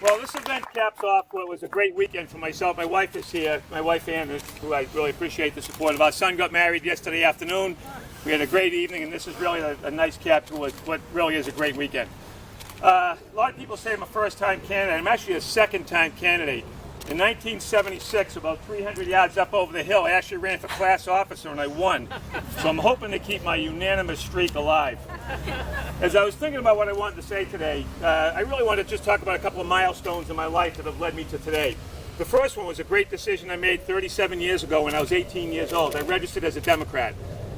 Well, this event caps off what was a great weekend for myself. My wife is here, my wife Ann, who I really appreciate the support of. Our son got married yesterday afternoon. We had a great evening, and this is really a nice cap to what really is a great weekend. A lot of people say I'm a first-time candidate. I'm actually a second-time candidate. In 1976, about 300 yards up over the hill, I actually ran for class officer and I won. So I'm hoping to keep my unanimous streak alive. As I was thinking about what I wanted to say today, I really wanted to just talk about a couple of milestones in my life that have led me to today. The first one was a great decision I made 37 years ago when I was 18 years old. I registered as a Democrat.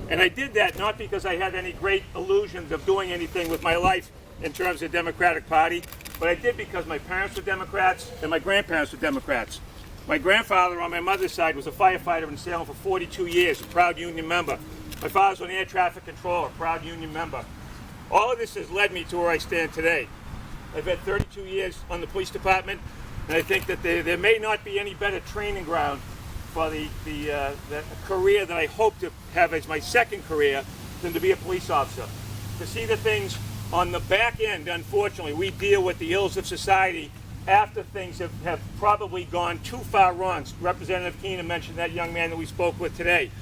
And I did that not because I had any great illusions of doing anything with my life in terms of the Democratic Party, but I did because my parents were Democrats and my grandparents were Democrats. My grandfather on my mother's side was a firefighter in Salem for 42 years, a proud union member. My father's an air traffic controller, a proud union member. All of this has led me to where I stand today. I've had 32 years on the police department, and I think that there may not be any better training ground for the career that I hope to have as my second career than to be a police officer. To see the things on the back end, unfortunately, we deal with the ills of society after things have probably gone too far wrong. Representative Keenan mentioned that young man that we spoke with today.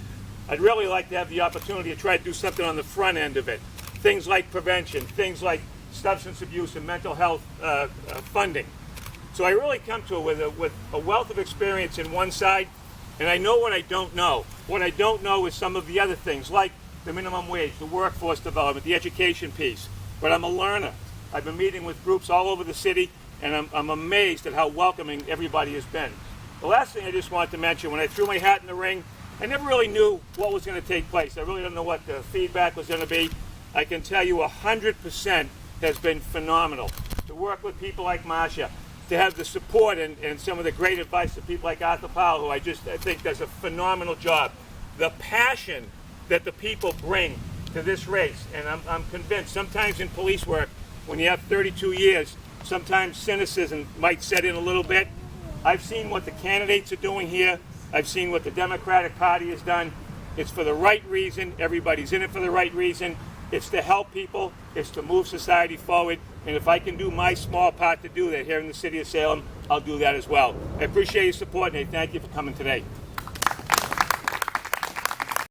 I'd really like to have the opportunity to try to do something on the front end of it. Things like prevention, things like substance abuse and mental health funding. So I really come to it with a wealth of experience in one side, and I know what I don't know. What I don't know is some of the other things, like the minimum wage, the workforce development, the education piece. But I'm a learner. I've been meeting with groups all over the city, and I'm amazed at how welcoming everybody has been. The last thing I just wanted to mention, when I threw my hat in the ring, I never really knew what was going to take place. I really didn't know what the feedback was going to be. I can tell you 100% has been phenomenal. To work with people like Marcia, to have the support and some of the great advice of people like Arthur Powell, who I think does a phenomenal job. The passion that the people bring to this race, and I'm convinced sometimes in police work, when you have 32 years, sometimes cynicism might set in a little bit. I've seen what the candidates are doing here. I've seen what the Democratic Party has done. It's for the right reason. Everybody's in it for the right reason. It's to help people. It's to move society forward. And if I can do my small part to do that here in the city of Salem, I'll do that as well. I appreciate your support, and I thank you for coming today.